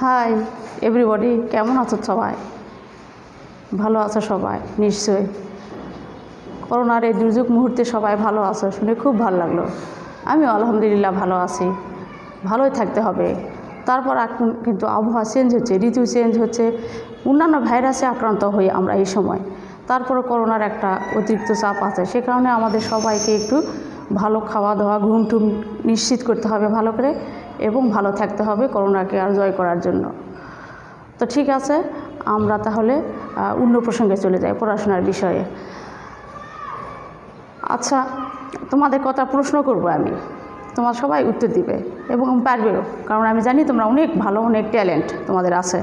Hi everybody, কেমন আছো সবাই? ভালো আছো সবাই নিশ্চয়ই। করোনার এই দুর্যোগ মুহূর্তে সবাই ভালো আছো শুনে খুব ভালো লাগলো। আমিও আলহামদুলিল্লাহ ভালো আছি। ভালোই থাকতে হবে। তারপর এখন কিন্তু আবহাওয়া চেঞ্জ হচ্ছে, ঋতু চেঞ্জ হচ্ছে, অন্যান্য ভাইরাসে আক্রান্ত হই আমরা এই সময়। তারপরে করোনার একটা অতিরিক্ত চাপ আছে, সে কারণে আমাদের সবাইকে একটু ভালো খাওয়া দাওয়া, ঘুম টুম নিশ্চিত করতে হবে ভালো করে, এবং ভালো থাকতে হবে করোনাকে আর জয় করার জন্য। তো ঠিক আছে, আমরা তাহলে অন্য প্রসঙ্গে চলে যাই, পড়াশোনার বিষয়ে। আচ্ছা, তোমাদের কথা প্রশ্ন করব আমি, তোমার সবাই উত্তর দিবে এবং পারবেও, কারণ আমি জানি তোমরা অনেক ভালো, অনেক ট্যালেন্ট তোমাদের আছে।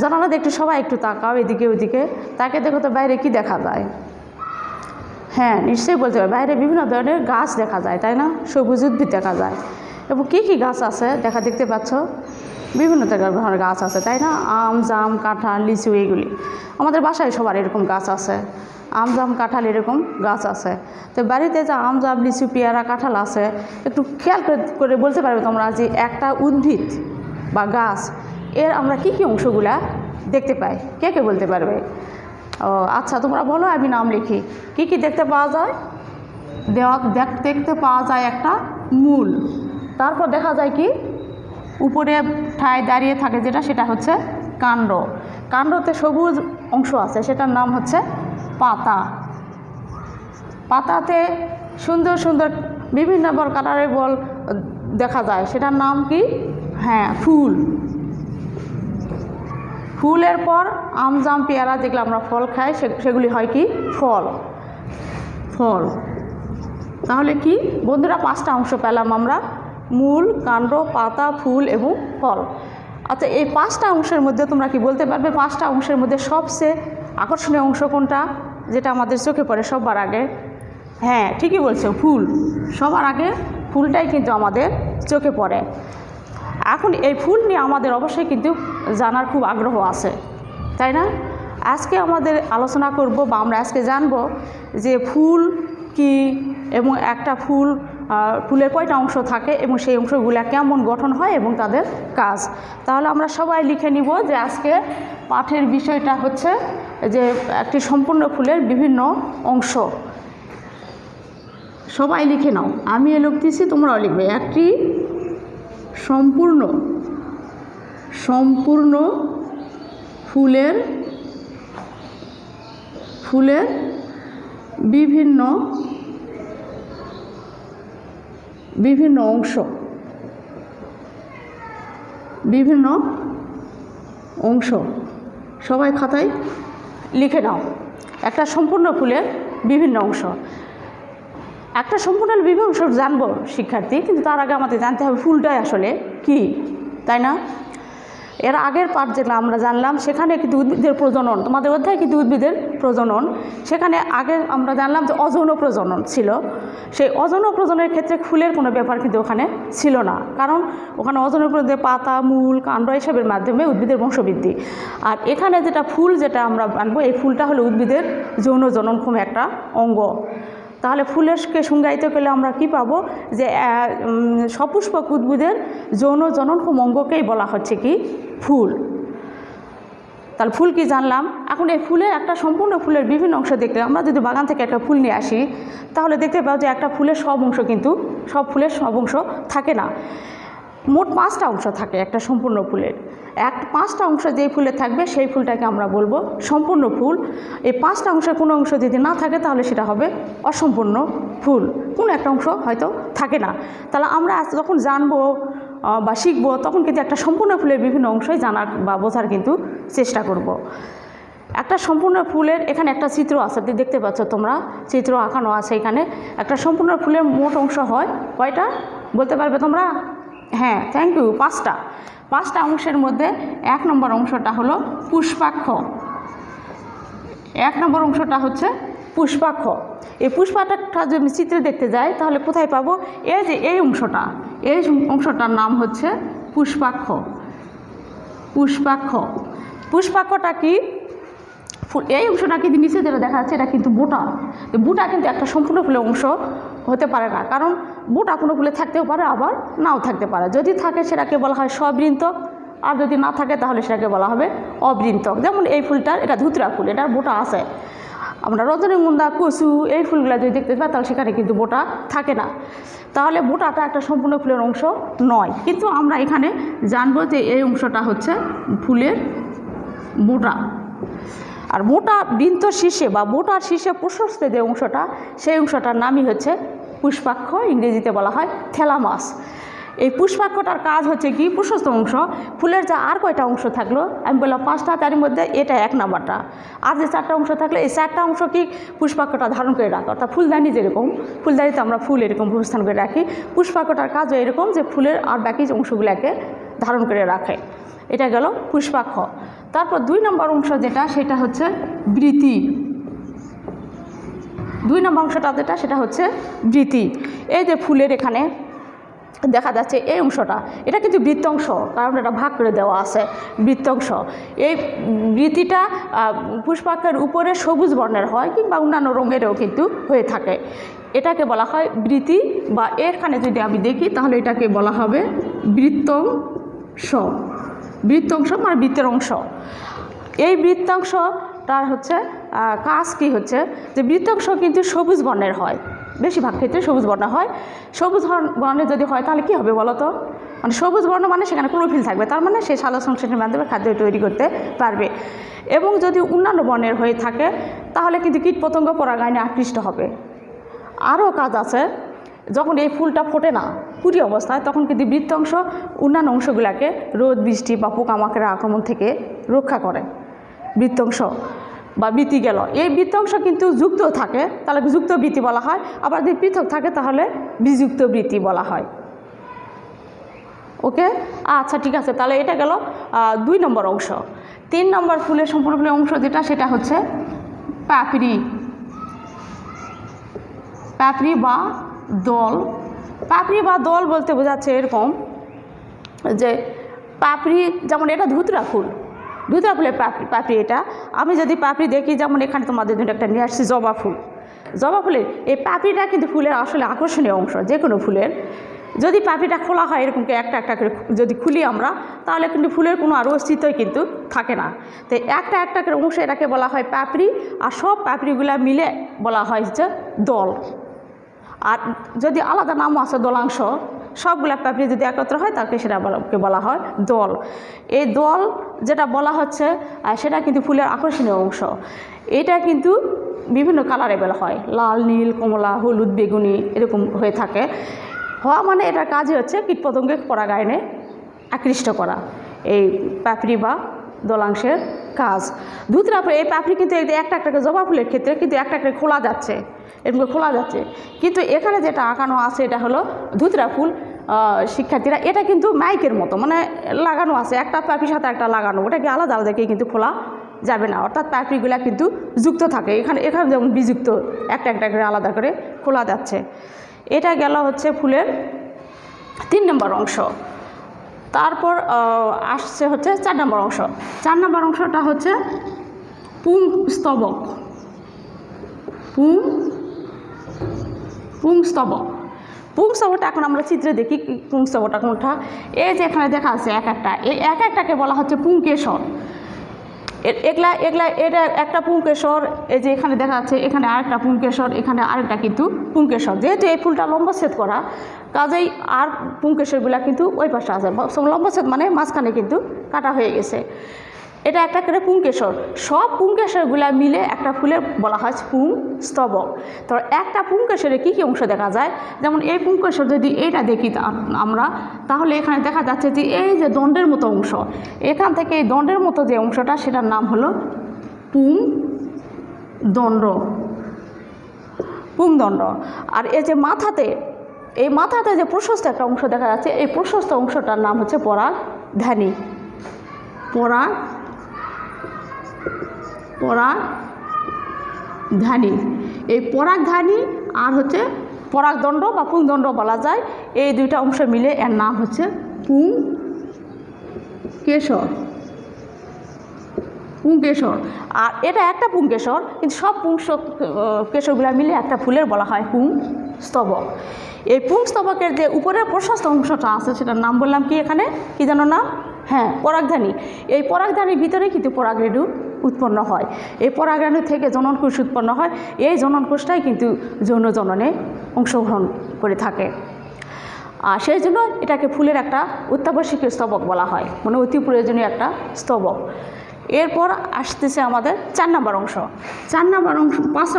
জানালাতে একটু সবাই একটু তাকাও এদিকে ওইদিকে, তাকে দেখো তো বাইরে কি দেখা যায়। হ্যাঁ, নিশ্চয়ই বলতে হবে, বাইরে বিভিন্ন ধরনের গাছ দেখা যায়, তাই না? সবুজ উদ্ভিদ দেখা যায়। এবং কী কী গাছ আছে দেখতে পাচ্ছ? বিভিন্ন ধরনের গাছ আছে, তাই না? আম, জাম, কাঁঠাল, লিচু, এইগুলি আমাদের বাসায় সবার এরকম গাছ আছে। আম, জাম, কাঁঠাল এরকম গাছ আছে। তো বাড়িতে যে আম, জাম, লিচু, পেয়ারা, কাঁঠাল আছে, একটু খেয়াল করে বলতে পারবে তোমরা যে একটা উদ্ভিদ বা গাছ এর আমরা কী কী অংশগুলা দেখতে পাই? কে কে বলতে পারবে? ও আচ্ছা, তোমরা বলো, আমি নাম লিখি। কি কি দেখতে পাওয়া যায়? দেখতে পাওয়া যায় একটা মূল, তারপর দেখা যায় কি উপরে ঠায় দাঁড়িয়ে থাকে যেটা, সেটা হচ্ছে কাণ্ড। কাণ্ডতে সবুজ অংশ আছে, সেটার নাম হচ্ছে পাতা। পাতাতে সুন্দর সুন্দর বিভিন্ন কালারের বল দেখা যায়, সেটার নাম কি? হ্যাঁ, ফুল। ফুলের পর আম, জাম, পেয়ারা যেগুলো আমরা ফল খাই, সেগুলি হয় কি? ফল। তাহলে কি বন্ধুরা, 5টা অংশ পেলাম আমরা: মূল, কাণ্ড, পাতা, ফুল এবং ফল। আচ্ছা, এই 5টা অংশের মধ্যে তোমরা কি বলতে পারবে 5টা অংশের মধ্যে সবচেয়ে আকর্ষণীয় অংশ কোনটা, যেটা আমাদের চোখে পড়ে সবার আগে? হ্যাঁ, ঠিকই বলছো, ফুল। সবার আগে ফুলটাই কিন্তু আমাদের চোখে পড়ে। এখন এই ফুল নিয়ে আমাদের অবশ্যই কিন্তু জানার খুব আগ্রহ আছে, তাই না? আজকে আমাদের আলোচনা করব, বা আমরা আজকে জানব যে ফুল কি, এবং একটা ফুলের কয়টা অংশ থাকে, এবং সেই অংশগুলো কেমন গঠন হয় এবং তাদের কাজ। তাহলে আমরা সবাই লিখে নিব যে আজকে পাঠের বিষয়টা হচ্ছে যে একটি সম্পূর্ণ ফুলের বিভিন্ন অংশ। সবাই লিখে নাও, আমি লিখতেছি, তোমরাও লিখবে। একটি সম্পূর্ণ ফুলের বিভিন্ন অংশ সবাই খাতায় লিখে নাও। একটা সম্পূর্ণ ফুলের বিভিন্ন অংশ। একটা সম্পূর্ণ বিভিন্ন অংশ জানবো শিক্ষার্থী, কিন্তু তার আগে আমাদের জানতে হবে ফুলটাই আসলে কি, তাই না? এর আগের পাঠ যেটা আমরা জানলাম, সেখানে কিন্তু উদ্ভিদের প্রজনন, তোমাদের অধ্যায় কিন্তু উদ্ভিদের প্রজনন, সেখানে আগে আমরা জানলাম যে অযৌন প্রজনন ছিল। সেই অযৌন প্রজননের ক্ষেত্রে ফুলের কোনো ব্যাপার কিন্তু ওখানে ছিল না, কারণ ওখানে অযৌন প্রজননে পাতা, মূল, কাণ্ড এসবের মাধ্যমে উদ্ভিদের বংশবৃদ্ধি। আর এখানে যেটা ফুল, যেটা আমরা আনবো, এই ফুলটা হলো উদ্ভিদের যৌন জননক্ষম একটা অঙ্গ। তাহলে ফুলেরকে সংজ্ঞায়িত করলে আমরা কি পাবো? যে সপুষ্পক উদ্ভিদের যৌন জননক্ষম অঙ্গকেই বলা হচ্ছে কি? ফুল। তাহলে ফুল কি জানলাম। এখন এই ফুলের একটা সম্পূর্ণ ফুলের বিভিন্ন অংশ দেখতে, আমরা যদি বাগান থেকে একটা ফুল নিয়ে আসি, তাহলে দেখতে পাবো যে একটা ফুলের সব অংশ কিন্তু ফুলের সব অংশ থাকে না। মোট 5টা অংশ থাকে একটা সম্পূর্ণ ফুলের। 5টা অংশ যেই ফুলে থাকবে সেই ফুলটাকে আমরা বলবো সম্পূর্ণ ফুল। এই 5টা অংশের কোনো অংশ যদি না থাকে, তাহলে সেটা হবে অসম্পূর্ণ ফুল, কোনো একটা অংশ হয়তো থাকে না। তাহলে আমরা যখন জানবো বা শিখবো, তখন কিন্তু একটা সম্পূর্ণ ফুলের বিভিন্ন অংশই জানার বা বোঝার কিন্তু চেষ্টা করব। একটা সম্পূর্ণ ফুলের এখানে একটা চিত্র আছে, দেখতে পাচ্ছ তোমরা, চিত্র আঁকানো আছে এখানে। একটা সম্পূর্ণ ফুলের মোট অংশ হয় কয়টা বলতে পারবে তোমরা? হ্যাঁ, থ্যাংক ইউ, 5টা। 5টা অংশের মধ্যে 1 নম্বর অংশটা হলো পুষ্পাক্ষ। 1 নম্বর অংশটা হচ্ছে পুষ্পাক্ষ। এই পুষ্পাক্ষটা যদি চিত্রে দেখতে যাই, তাহলে কোথায় পাবো? এই যে এই অংশটার নাম হচ্ছে পুষ্পাক্ষ। পুষ্পাক্ষটা কি? এই অংশটা কিন্তু নিচে যেটা দেখা যাচ্ছে, এটা কিন্তু বোটা। বোটা কিন্তু একটা সম্পূর্ণ ফুলের অংশ হতে পারে না, কারণ বোটা কোনো ফুলে থাকতেও পারে, আবার নাও থাকতে পারে। যদি থাকে সেটাকে বলা হয় সবৃন্তক, আর যদি না থাকে তাহলে সেটাকে বলা হবে অবৃন্তক। যেমন এই ফুলটার, এটা ধুতরা ফুল, এটার বোটা আছে। আমরা রজনীগন্ধা, কচু এই ফুলগুলো যদি দেখতে পাই তাহলে সেখানে কিন্তু বোটা থাকে না, তাহলে বোটাটা একটা সম্পূর্ণ ফুলের অংশ নয়। কিন্তু আমরা এখানে জানবো যে এই অংশটা হচ্ছে ফুলের বোটা। আর মোটা বৃন্ত শীর্ষে বা বোটার শীর্ষে প্রশস্ত যে অংশটা, সেই অংশটার নামই হচ্ছে পুষ্পাক্ষ, ইংরেজিতে বলা হয় থ্যালামাস। এই পুষ্পাক্ষটার কাজ হচ্ছে কি, প্রশস্ত অংশ, ফুলের যা আর কয়টা অংশ থাকলো, আমি বললাম 5টা, তার মধ্যে এটা 1 নাম্বারটা। আর যে 4টা অংশ থাকলে এই 4টা অংশ কি পুষ্পাক্ষটা ধারণ করে রাখে। অর্থাৎ ফুলদানি যেরকম, ফুলদানিতে আমরা ফুল এরকম অবস্থান করে রাখি, পুষ্পাক্ষটার কাজও এরকম যে ফুলের আর বাকি অংশগুলোকে ধারণ করে রাখে। এটা গেল পুষ্পাক্ষ। তারপর 2 নম্বর অংশ যেটা, সেটা হচ্ছে বৃতি। 2 নম্বর অংশটা যেটা, সেটা হচ্ছে বৃতি। এই যে ফুলের এখানে দেখা যাচ্ছে এই অংশটা, এটা কিন্তু বৃত্তাংশ, কারণ এটা ভাগ করে দেওয়া আছে বৃত্তাংশ। এই বৃতিটা পুষ্পাক্ষের উপরে সবুজ বর্ণের হয়, কিংবা অন্যান্য রঙেরও কিন্তু হয়ে থাকে। এটাকে বলা হয় বৃতি, বা এখানে যদি আমি দেখি তাহলে এটাকে বলা হবে বৃত্তাংশ। বৃত্তাংশ মানে বৃত্তের অংশ। এই বৃত্তাংশটার হচ্ছে কাজ কি হচ্ছে, যে বৃত্তাংশ কিন্তু সবুজ বর্ণের হয়, বেশিরভাগ ক্ষেত্রে সবুজ বর্ণ হয়। সবুজ বর্ণের যদি হয় তাহলে কী হবে বলো তো, মানে সবুজ বর্ণ মানে সেখানে ক্লোরোফিল থাকবে, তার মানে সে সালোকসংশ্লেষণের মাধ্যমে খাদ্য তৈরি করতে পারবে। এবং যদি অন্যান্য বর্ণের হয়ে থাকে তাহলে কিন্তু কীটপতঙ্গ পরাগায়নে আকৃষ্ট হবে। আরও কাজ আছে, যখন এই ফুলটা ফোটে না কুড়ি অবস্থায়, তখন কিন্তু বৃত্তাংশ অন্যান্য অংশগুলোকে রোদ, বৃষ্টি বা পোকামাকড়ের আক্রমণ থেকে রক্ষা করে। বৃত্তাংশ বা বৃতি গেল, এই বৃত্তাংশ কিন্তু যুক্ত থাকে তাহলে যুক্ত বৃতি বলা হয়, আবার যদি পৃথক থাকে তাহলে বিযুক্ত বৃতি বলা হয়। ওকে, আচ্ছা ঠিক আছে। তাহলে এটা গেল 2 নম্বর অংশ। 3 নম্বর ফুলের সম্পূর্ণ ফুলের অংশ যেটা, সেটা হচ্ছে পাপড়ি। পাপড়ি বা দল। পাপড়ি বা দল বলতে বোঝাচ্ছে এরকম যে পাপড়ি, যেমন এটা ধুতরা ফুল, ধুতরা ফুলের পাপড়ি এটা। আমি যদি পাপড়ি দেখি, যেমন এখানে তোমাদের জন্য একটা নিয়ে আসছি জবা ফুল। জবা ফুলের এই পাপড়িটা কিন্তু ফুলের আসলে আকর্ষণীয় অংশ। যে কোনো ফুলের যদি পাপড়িটা খোলা হয় এরকম একটা একটা করে যদি খুলি আমরা, তাহলে কিন্তু ফুলের কোনো আর অস্তিত্বই কিন্তু থাকে না। তো একটা একটা করে অংশ এটাকে বলা হয় পাপড়ি, আর সব পাপড়িগুলা মিলে বলা হয় হচ্ছে দল। আর যদি আলাদা নামও আছে দলাংশ, সবগুলা পাপড়ি যদি একত্র হয় তাকে সেটাকে বলা হয় দল। এই দল যেটা বলা হচ্ছে সেটা কিন্তু ফুলের আকর্ষণীয় অংশ। এটা কিন্তু বিভিন্ন কালারে বেলা হয়, লাল, নীল, কমলা, হলুদ, বেগুনি এরকম হয়ে থাকে। হওয়া মানে এটার কাজই হচ্ছে কীটপতঙ্গের পরাগায়নে আকৃষ্ট করা, এই পাপড়ি বা দলাংশের কাজ। ধুতরা ফুল, এই পাপড়ি কিন্তু একটা একটা জবা ফুলের ক্ষেত্রে কিন্তু একটা একটা খোলা যাচ্ছে, এরকম খোলা যাচ্ছে। কিন্তু এখানে যেটা আঁকানো আছে এটা হলো ধুতরা ফুল। শিক্ষার্থীরা, এটা কিন্তু মাইকের মতো, মানে লাগানো আছে, একটা পাপড়ির সাথে একটা লাগানো, ওটাকে আলাদা আলাদাকে কিন্তু খোলা যাবে না। অর্থাৎ পাপড়িগুলা কিন্তু যুক্ত থাকে, এখানে যেমন বিযুক্ত একটা একটা করে আলাদা করে খোলা যাচ্ছে। এটা গেল হচ্ছে ফুলের 3 নম্বর অংশ। তারপর আসছে হচ্ছে 4 নম্বর অংশ। 4 নম্বর অংশটা হচ্ছে পুংস্তবক। পুংস্তবক। পুংস্তবকটা এখন আমরা চিত্রে দেখি পুংস্তবকটা কোনটা। এই যে এখানে দেখা আছে এক একটা, এই এক একটাকে বলা হচ্ছে পুংকেশর। এগুলা এটা একটা পুংকেশর। এই যে এখানে দেখা যাচ্ছে এখানে আরেকটা পুংকেশর, এখানে আরেকটা কিন্তু পুংকেশর। যেহেতু এই ফুলটা লম্বচ্ছেদ করা, কাজেই আর পুংকেশরগুলা কিন্তু ওই পাশে আছে। লম্বচ্ছেদ মানে মাঝখানে কিন্তু কাটা হয়ে গেছে। এটা একটা করে পুংকেশর। সব পুংকেশরগুলা মিলে একটা ফুলের বলা হয় পুংস্তবক। তো একটা পুংকেশরে কী কী অংশ দেখা যায়, যেমন এই পুংকেশর যদি এইটা দেখি আমরা, তাহলে এখানে দেখা যাচ্ছে যে এই যে দণ্ডের মতো অংশ, এখান থেকে এই দণ্ডের মতো যে অংশটা সেটার নাম হলো পুংদণ্ড। পুংদণ্ড। আর এই যে মাথাতে, এই মাথাতে যে প্রশস্ত একটা অংশ দেখা যাচ্ছে, এই প্রশস্ত অংশটার নাম হচ্ছে পরাগধানী। পরাগধানী। এই পরাগধানী আর হচ্ছে পরাগদণ্ড বা পুংদণ্ড বলা যায়, এই দুইটা অংশ মিলে এর নাম হচ্ছে পুংকেশর। পুংকেশর। আর এটা একটা পুংকেশর, কিন্তু সব কেশরগুলো মিলে একটা ফুলের বলা হয় পুংস্তবক। এই পুংস্তবকের যে উপরের প্রশস্ত অংশটা আছে সেটার নাম বললাম কি এখানে, কি যেন নাম? হ্যাঁ, পরাগধানী। এই পরাগধানীর ভিতরে কিন্তু পরাগরেণু উৎপন্ন হয়। এই পরাগরেণু থেকে জননকোষ উৎপন্ন হয়। এই জননকোষটাই কিন্তু যৌন জননে অংশগ্রহণ করে থাকে। আর সেই জন্য এটাকে ফুলের একটা অত্যাবশ্যকীয় স্তবক বলা হয়, মানে অতি প্রয়োজনীয় একটা স্তবক। এরপর আসতেছে আমাদের 4 নম্বর অংশ। 4 নম্বর অংশ 5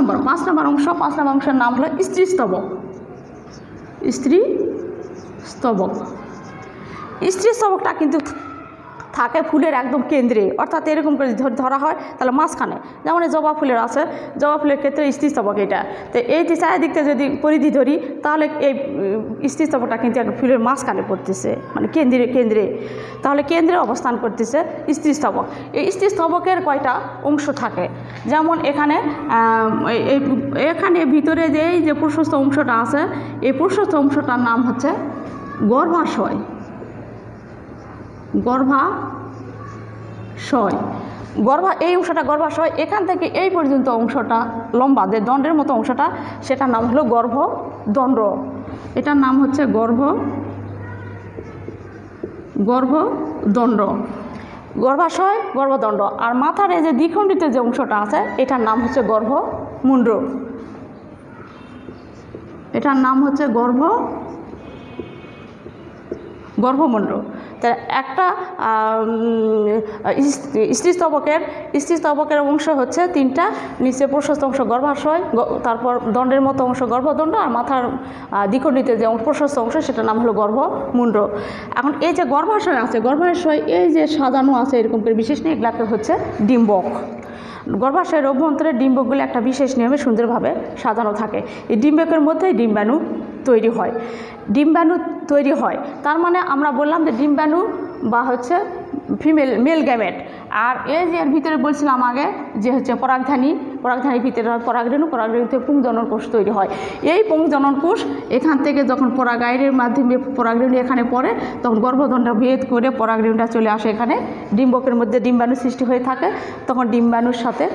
নম্বর অংশের নাম হলো স্ত্রী স্তবক। স্ত্রী স্তবক। স্ত্রী স্তবকটা কিন্তু থাকে ফুলের একদম কেন্দ্রে, অর্থাৎ এরকম করে ধরা হয় তাহলে মাঝখানে, যেমন জবা ফুলের আছে, জবা ফুলের ক্ষেত্রে স্ত্রী স্তবক এটা। তো এই যে চারিদিকটা যদি পরিধি ধরি তাহলে এই স্ত্রী স্তবকটা কিন্তু একটা ফুলের মাঝখানে পড়তেছে, মানে কেন্দ্রে, তাহলে কেন্দ্রে অবস্থান করতেছে স্ত্রী স্তবক। এই স্ত্রী স্তবকের কয়টা অংশ থাকে, যেমন এখানে ভিতরে যে প্রশস্ত অংশটা আছে, এই প্রশস্ত অংশটার নাম হচ্ছে গর্ভাশয়। এই অংশটা গর্ভাশয়। এখান থেকে এই পর্যন্ত অংশটা লম্বা, যে দণ্ডের মতো অংশটা, সেটার নাম হলো গর্ভদণ্ড। এটার নাম হচ্ছে গর্ভদণ্ড। গর্ভাশয়, গর্ভদণ্ড। আর মাথার এই যে দ্বিখণ্ডিত যে অংশটা আছে এটার নাম হচ্ছে গর্ভমুণ্ড। এটার নাম হচ্ছে গর্ভমুণ্ড। তা একটা স্ত্রী স্তবকের অংশ হচ্ছে 3টা। নিচে প্রশস্ত অংশ গর্ভাশয়, তারপর দণ্ডের মতো অংশ গর্ভদণ্ড, আর মাথার দ্বিখণ্ডিত যে প্রশস্ত অংশ সেটার নাম হলো গর্ভমুণ্ড। এখন এই যে গর্ভাশয় আছে, গর্ভাশয় এই যে সাজানো আছে এরকম করে বিশেষ নিয়ে, এগুলাকে হচ্ছে ডিম্বক। গর্ভাশয়ের অভ্যন্তরে ডিম্বকগুলো একটা বিশেষ নিয়মে সুন্দরভাবে সাজানো থাকে। এই ডিম্বকের মধ্যেই ডিম্বাণু তৈরি হয়। তার মানে আমরা বললাম যে ডিম্বাণু বা হচ্ছে মেল গ্যামেট। আর এই যে এর ভিতরে বলছিলাম আগে যে হচ্ছে পরাগধানীর ভিতরে পরাগরেণুতে পুংজননকোষ তৈরি হয়। এই পুংজননকোষ এখান থেকে যখন পরাগায়নের মাধ্যমে পরাগরেণু এখানে পড়ে, তখন গর্ভদণ্ড ভেদ করে পরাগরেণুটা চলে আসে এখানে, ডিম্বকের মধ্যে ডিম্বাণু সৃষ্টি হয়ে থাকে, তখন ডিম্বাণুর সাথে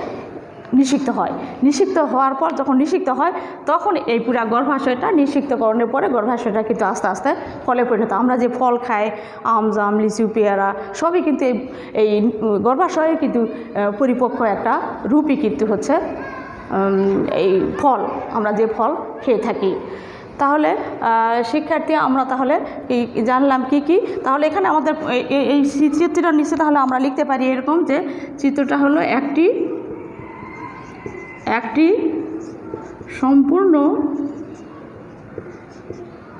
নিষিক্ত হওয়ার পর যখন নিষিক্ত হয় তখন এই পুরা গর্ভাশয়টা নিষিক্তকরণের পরে গর্ভাশয়টা কিন্তু আস্তে আস্তে ফলে পরিণত। আমরা যে ফল খাই, আম, জাম, লিচু, পেয়ারা, সবই কিন্তু এই গর্ভাশয়ে কিন্তু পরিপক্ক একটা রূপই কিন্তু হচ্ছে এই ফল, আমরা যে ফল খেয়ে থাকি। তাহলে শিক্ষার্থী আমরা তাহলে জানলাম কি, তাহলে এখানে আমাদের এই চিত্রটার নিচে তাহলে আমরা লিখতে পারি এরকম যে চিত্রটা হলো একটি সম্পূর্ণ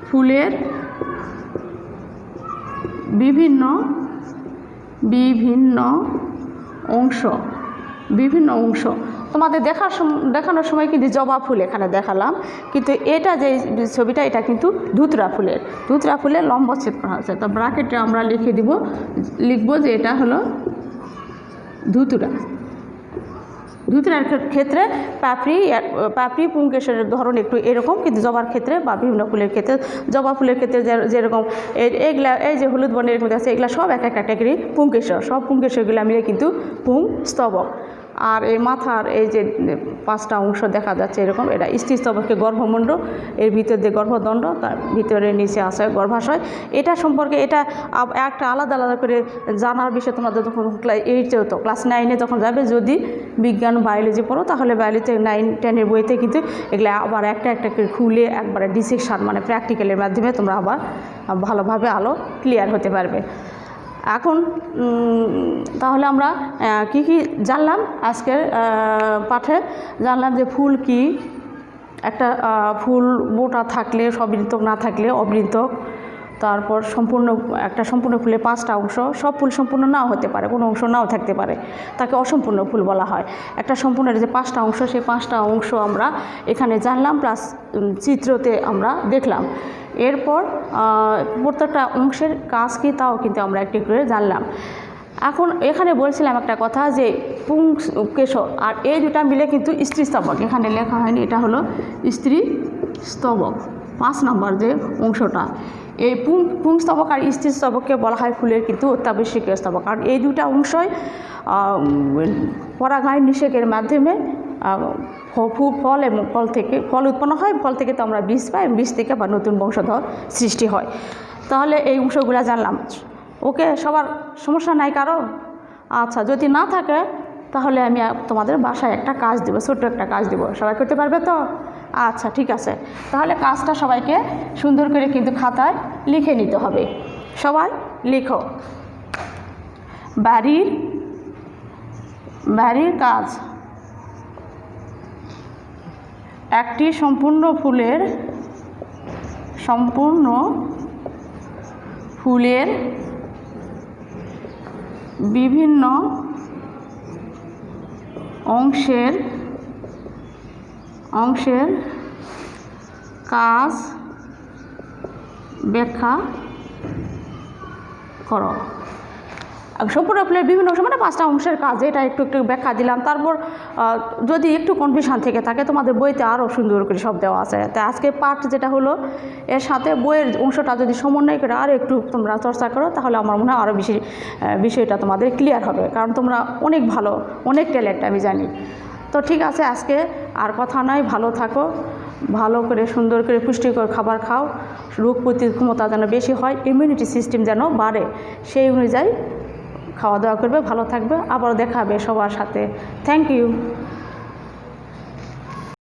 ফুলের বিভিন্ন অংশ। তোমাদের দেখানোর সময় কিন্তু জবা ফুল এখানে দেখালাম, কিন্তু এটা যে ছবিটা এটা কিন্তু ধুতরা ফুলের লম্ব ছেদ করা হয়েছে। তো ব্র্যাকেটে আমরা লিখব যে এটা হলো ধুতরার ক্ষেত্রে পাপড়ি পুংকেশের ধরন একটু এরকম, কিন্তু জবার ক্ষেত্রে বা বিভিন্ন ফুলের ক্ষেত্রে, জবা ফুলের ক্ষেত্রে যেরকম এইগুলা এই যে হলুদ বর্ণের মধ্যে আছে এগুলা সব এক এক ক্যাটাগরি পুংকেশর, সব পুংকেশরগুলো মিলে কিন্তু পুংস্তবক। আর এই মাথার এই যে 5টা অংশ দেখা যাচ্ছে এরকম, এটা স্ত্রী স্তবকের গর্ভমুণ্ড, এর ভিতর দিয়ে গর্ভদণ্ড, তার ভিতরে নিচে আছে গর্ভাশয়। এটা সম্পর্কে এটা একটা আলাদা করে জানার বিষয় তোমাদের যখন ক্লাস 9-এ যখন যাবে, যদি বিজ্ঞান বায়োলজি পড়ো তাহলে বায়োলজি 9-10-এর বইতে কিন্তু এগুলো আবার একটা করে খুলে একবারে ডিসেকশন মানে প্র্যাকটিক্যালের মাধ্যমে তোমরা আবার ভালোভাবে ক্লিয়ার হতে পারবে। এখন তাহলে আমরা কি জানলাম আজকের পাঠে? জানলাম যে ফুল কি, একটা ফুল মোটা থাকলে সবৃন্তক, না থাকলে অবৃন্তক। তারপর একটা সম্পূর্ণ ফুলে 5টা অংশ, সব ফুল সম্পূর্ণ নাও হতে পারে, কোনো অংশ নাও থাকতে পারে, তাকে অসম্পূর্ণ ফুল বলা হয়। একটা সম্পূর্ণের যে 5টা অংশ, সেই 5টা অংশ আমরা এখানে জানলাম, প্লাস চিত্রতে আমরা দেখলাম। এরপর প্রত্যেকটা অংশের কাজ কি তাও কিন্তু আমরা একটু করে জানলাম। এখন এখানে বলছিলাম একটা কথা যে পুংকেশর আর এই দুটা মিলে কিন্তু স্ত্রী স্তবক, এখানে লেখা হয়নি, এটা হলো স্ত্রী স্তবক। 5 নম্বর যে অংশটা, এই পুংস্তবক আর স্ত্রী স্তবককে বলা হয় ফুলের কিন্তু অত্যাবশ্যকীয় স্তবক। আর এই দুটা অংশই পরাগায়ন নিষেকের মাধ্যমে ফল এবং ফল উৎপন্ন হয়, ফল থেকে তো আমরা বীজ পাই, বীজ থেকে আবার নতুন বংশধর সৃষ্টি হয়। তাহলে এই অংশগুলো জানলাম। ওকে, সবার সমস্যা নাই কারো? আচ্ছা, যদি না থাকে তাহলে আমি তোমাদের বাসায় একটা কাজ দেবো, ছোট্ট একটা কাজ দেবো, সবাই করতে পারবে তো? আচ্ছা, ঠিক আছে। তাহলে কাজটা সবাইকে সুন্দর করে কিন্তু খাতায় লিখে নিতে হবে। সবাই লিখো, বাড়ির কাজ। একটি সম্পূর্ণ ফুলের বিভিন্ন অংশের কাজ ব্যাখ্যা করো। সম্পূর্ণ ফুলের বিভিন্ন অংশ মানে 5টা অংশের কাজ, এটা একটু একটু ব্যাখ্যা দিলাম। তারপর যদি একটু কনফিউশন থেকে থাকে, তোমাদের বইতে আরও সুন্দর করে সব দেওয়া আছে। তাই আজকে পার্ট যেটা হলো, এর সাথে বইয়ের অংশটা যদি সমন্বয় করে আরও একটু তোমরা চর্চা করো, তাহলে আমার মনে হয় আরও বেশি বিষয়টা তোমাদের ক্লিয়ার হবে, কারণ তোমরা অনেক ভালো, অনেক ট্যালেন্ট আমি জানি। তো ঠিক আছে, আজকে আর কথা নয়, ভালো থাকো, ভালো করে সুন্দর করে পুষ্টিকর খাবার খাও, রোগ প্রতিরোধ ক্ষমতা যেন বেশি হয়, ইমিউনিটি সিস্টেম যেন বাড়ে, সেই অনুযায়ী খাওয়া দাওয়া করবে, ভালো থাকবে। আবারও দেখা হবে সবার সাথে। Thank you.